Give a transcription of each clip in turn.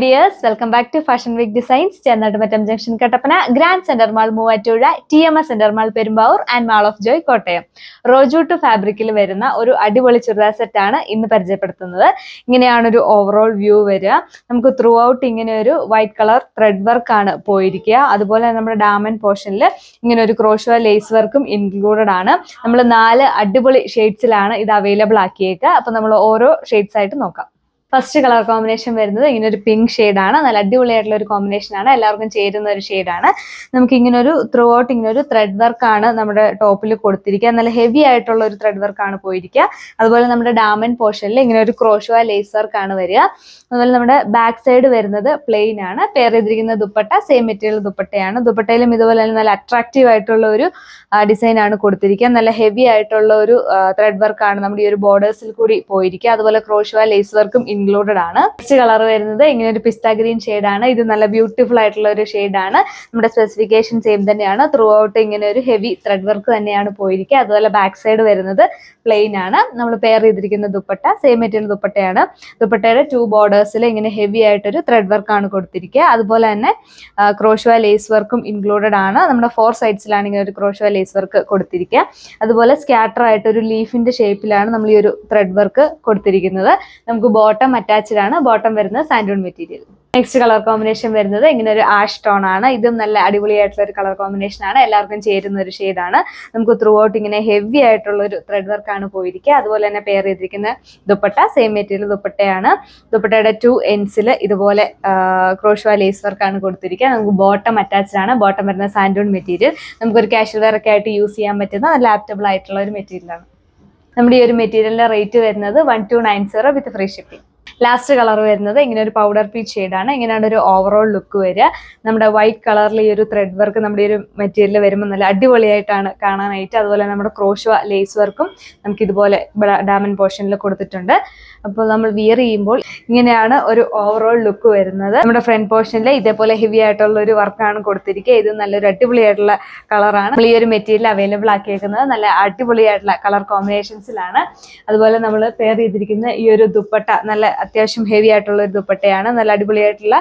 Dears, welcome back to Fashion Week Designs, Chennatamatam Junction, Kattapana, Grand Center Mall, Moovattuzha, TMS Center Mall, Perumbaur, and Mall of Joy, Kottayam. Roju to fabricil വരുന്ന ഒരു അടിപൊളി churidar set ആണ് ഇന്ന് പരിചയപ്പെടുത്തുന്നത്. ഇങ്ങനെയാണ് ഒരു overall view വരിക. നമുക്ക് ത്രൂ ഔട്ട് ഇങ്ങനെ ഒരു വൈറ്റ് കളർ ത്രെഡ് വർക്ക് ആണ് പോയിരിക്കുക. അതുപോലെ നമ്മുടെ ഡാമൻ പോർഷനിൽ ഇങ്ങനെ ഒരു ക്രോഷ്വ ലേസ് വർക്കും ഇൻക്ലൂഡഡ് ആണ്. നമ്മൾ 4 അടിപൊളി ഷെയ്ഡ്സിലാണ് ഇത് അവൈലബിൾ ആക്കിയേക്കുക. അപ്പോൾ നമ്മൾ ഓരോ ഷെയ്ഡ്സ് ആയിട്ട് നോക്കാം. ഫസ്റ്റ് കളർ കോമ്പിനേഷൻ വരുന്നത് ഇങ്ങനെ ഒരു പിങ്ക് ഷെയ്ഡാണ്. നല്ല അടിപൊളിയായിട്ടുള്ള ഒരു കോമ്പിനേഷൻ ആണ്, എല്ലാവർക്കും ചേരുന്ന ഒരു ഷെയ്ഡാണ്. നമുക്ക് ഇങ്ങനെ ഒരു ത്രൂ ഔട്ട് ഇങ്ങനെ ഒരു ത്രെഡ് വർക്ക് ആണ് നമ്മുടെ ടോപ്പിൽ കൊടുത്തിരിക്കുക. നല്ല ഹെവി ആയിട്ടുള്ള ഒരു ത്രെഡ് വർക്ക് ആണ് പോയിരിക്കുക. അതുപോലെ നമ്മുടെ ഡാമൻ പോർഷനിൽ ഇങ്ങനെ ഒരു ക്രോഷ്വ ലേസ് വർക്ക് ആണ് വരിക. അതുപോലെ നമ്മുടെ ബാക്ക് സൈഡ് വരുന്നത് പ്ലെയിൻ ആണ്. പെയർ ചെയ്തിരിക്കുന്ന ദുപ്പട്ട സെയിം മെറ്റീരിയൽ ദുപ്പട്ടയാണ്. ദുപ്പട്ടയിലും ഇതുപോലെ നല്ല അട്രാക്റ്റീവ് ആയിട്ടുള്ള ഒരു ഡിസൈൻ ആണ് കൊടുത്തിരിക്കുക. നല്ല ഹെവി ആയിട്ടുള്ള ഒരു ത്രെഡ് വർക്ക് ആണ് നമ്മുടെ ഈ ഒരു ബോർഡേഴ്സിൽ കൂടി പോയിരിക്കുക. അതുപോലെ ക്രോഷ്വ ലേസ് വർക്കും ഇൻക്ലൂഡഡ് ആണ്. നെക്സ്റ്റ് കളർ വരുന്നത് ഇങ്ങനെ ഒരു പിസ്ത ഗ്രീൻ ഷെയ്ഡ് ആണ്. ഇത് നല്ല ബ്യൂട്ടിഫുൾ ആയിട്ടുള്ള ഒരു ഷെയ്ഡ് ആണ്. നമ്മുടെ സ്പെസിഫിക്കേഷൻ സെയിം തന്നെയാണ്. ത്രൂ ഔട്ട് ഇങ്ങനെ ഒരു ഹെവി ത്രെഡ് വർക്ക് തന്നെയാണ് പോയിരിക്കുക. അതുപോലെ ബാക്ക് സൈഡ് വരുന്നത് പ്ലെയിൻ ആണ്. നമ്മൾ പെയർ ചെയ്തിരിക്കുന്ന ദുപ്പട്ട സെയിം മെറ്റീരിയൽ ദുപ്പട്ടയാണ്. ദുപ്പട്ടയുടെ 2 ബോർഡേഴ്സിൽ ഇങ്ങനെ ഹെവി ആയിട്ടൊരു ത്രെഡ് വർക്ക് ആണ് കൊടുത്തിരിക്കുക. അതുപോലെ തന്നെ ക്രോഷ്വ ലേസ് വർക്കും ഇൻക്ലൂഡഡ് ആണ്. നമ്മുടെ 4 സൈഡ്സിലാണ് ഇങ്ങനെ ഒരു ക്രോഷ്വ ലേസ് വർക്ക് കൊടുത്തിരിക്കുക. അതുപോലെ സ്കാറ്റർ ആയിട്ട് ഒരു ലീഫിന്റെ ഷേപ്പിലാണ് നമ്മൾ ഈ ഒരു ത്രെഡ് വർക്ക് കൊടുത്തിരിക്കുന്നത്. നമുക്ക് ബോട്ടം അറ്റാച്ച്ഡ് ആണ്. ബോട്ടം വരുന്നത് സാൻഡൂൺ മെറ്റീരിയൽ. നെക്സ്റ്റ് കളർ കോമ്പിനേഷൻ വരുന്നത് ഇങ്ങനെ ഒരു ആഷ് ടോൺ ആണ്. ഇതും നല്ല അടിപൊളിയായിട്ടുള്ള ഒരു കളർ കോമ്പിനേഷൻ ആണ്, എല്ലാവർക്കും ചേരുന്ന ഒരു ഷെയ്ഡാണ്. നമുക്ക് ത്രൂ ഔട്ട് ഇങ്ങനെ ഹെവി ആയിട്ടുള്ള ഒരു ത്രെഡ് വർക്ക് ആണ് പോയിരിക്കുക. അതുപോലെ തന്നെ പെയർ ചെയ്തിരിക്കുന്ന ദുപ്പട്ട സെയിം മെറ്റീരിയൽ ദുപ്പട്ടയാണ്. ദുപ്പട്ടയുടെ 2 എൻഡ്സിൽ ഇതുപോലെ ക്രോഷ്വ ലേസ് വർക്ക് ആണ് കൊടുത്തിരിക്കുക. നമുക്ക് ബോട്ടം അറ്റാച്ച്ഡ് ആണ്. ബോട്ടം വരുന്ന സാൻഡൂൺ മെറ്റീരിയൽ. നമുക്കൊരു കാഷ്വൽ വെയർ ഒക്കെ ആയിട്ട് യൂസ് ചെയ്യാൻ പറ്റുന്ന നല്ല ആപ്റ്റബിൾ ആയിട്ടുള്ള ഒരു മെറ്റീരിയലാണ്. നമ്മുടെ ഈ ഒരു മെറ്റീരിയലിന്റെ റേറ്റ് വരുന്നത് 1290 വിത്ത് ഫ്രീ ഷിപ്പിംഗ്. ലാസ്റ്റ് കളർ വരുന്നത് ഇങ്ങനെ ഒരു പൗഡർ പീച്ച് ഷെയ്ഡാണ്. ഇങ്ങനെയാണ് ഒരു ഓവറോൾ ലുക്ക് വരിക. നമ്മുടെ വൈറ്റ് കളറിൽ ഈ ഒരു ത്രെഡ് വർക്ക് നമ്മുടെ ഈ ഒരു മെറ്റീരിയൽ വരുമ്പോൾ നല്ല അടിപൊളിയായിട്ടാണ് കാണാനായിട്ട്. അതുപോലെ നമ്മുടെ ക്രോഷ്വ ലേസ് വർക്കും നമുക്ക് ഇതുപോലെ ഡാമൻ പോർഷനിൽ കൊടുത്തിട്ടുണ്ട്. അപ്പോൾ നമ്മൾ വിയർ ചെയ്യുമ്പോൾ ഇങ്ങനെയാണ് ഒരു ഓവറോൾ ലുക്ക് വരുന്നത്. നമ്മുടെ ഫ്രണ്ട് പോർഷനിൽ ഇതേപോലെ ഹെവി ആയിട്ടുള്ള ഒരു വർക്കാണ് കൊടുത്തിരിക്കുക. ഇത് നല്ലൊരു അടിപൊളിയായിട്ടുള്ള കളറാണ്. നമ്മൾ ഈ ഒരു മെറ്റീരിയൽ അവൈലബിൾ ആക്കിയേക്കുന്നത് നല്ല അടിപൊളിയായിട്ടുള്ള കളർ കോമ്പിനേഷൻസിലാണ്. അതുപോലെ നമ്മൾ പെയർ ചെയ്തിരിക്കുന്ന ഈ ഒരു ദുപ്പട്ട നല്ല അത്യാവശ്യം ഹെവി ആയിട്ടുള്ള ഒരു ദുപ്പട്ടയാണ്. നല്ല അടിപൊളിയായിട്ടുള്ള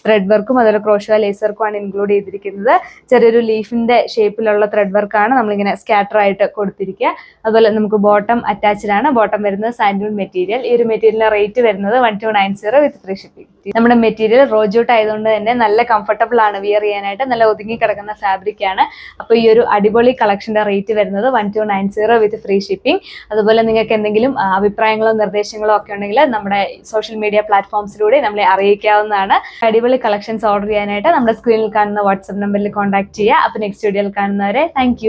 ത്രെഡ് വർക്കും അതുപോലെ ക്രോഷ്വ ലേസ് വർക്കും ആണ് ഇൻക്ലൂഡ് ചെയ്തിരിക്കുന്നത്. ചെറിയൊരു ലീഫിന്റെ ഷേപ്പിലുള്ള ത്രെഡ് വർക്കാണ് നമ്മളിങ്ങനെ സ്കാറ്റർ ആയിട്ട് കൊടുത്തിരിക്കുക. അതുപോലെ നമുക്ക് ബോട്ടം അറ്റാച്ച്ഡ് ആണ്. ബോട്ടം വരുന്നത് സാൻഡൂൺ മെറ്റീരിയൽ. ഈ ഒരു മെറ്റീരിയലിന്റെ റേറ്റ് വരുന്നത് 1290 വിത്ത് ഫ്രീ ഷിപ്പിംഗ്. നമ്മുടെ മെറ്റീരിയൽ റോജൂട്ട് ആയതുകൊണ്ട് തന്നെ നല്ല കംഫർട്ടബിൾ ആണ് വിയർ ചെയ്യാനായിട്ട്. നല്ല ഒതുങ്ങി കിടക്കുന്ന ഫാബ്രിക് ആണ്. അപ്പോൾ ഈ ഒരു അടിപൊളി കളക്ഷന്റെ റേറ്റ് വരുന്നത് 1290 വിത്ത് ഫ്രീ ഷിപ്പിംഗ്. അതുപോലെ നിങ്ങൾക്ക് എന്തെങ്കിലും അഭിപ്രായങ്ങളോ നിർദ്ദേശങ്ങളോ ഒക്കെ ഉണ്ടെങ്കിൽ നമ്മുടെ സോഷ്യൽ മീഡിയ പ്ലാറ്റ്ഫോംസിലൂടെ നമ്മളെ അറിയിക്കാവുന്നതാണ്. അടിപൊളി കളക്ഷൻസ് ഓർഡർ ചെയ്യാനായിട്ട് നമ്മുടെ സ്ക്രീനിൽ കാണുന്ന വാട്സ്ആപ്പ് നമ്പറിൽ കോൺടാക്ട് ചെയ്യുക. അപ്പോൾ നെക്സ്റ്റ് വീഡിയോയിൽ കാണുന്നവരെ താങ്ക്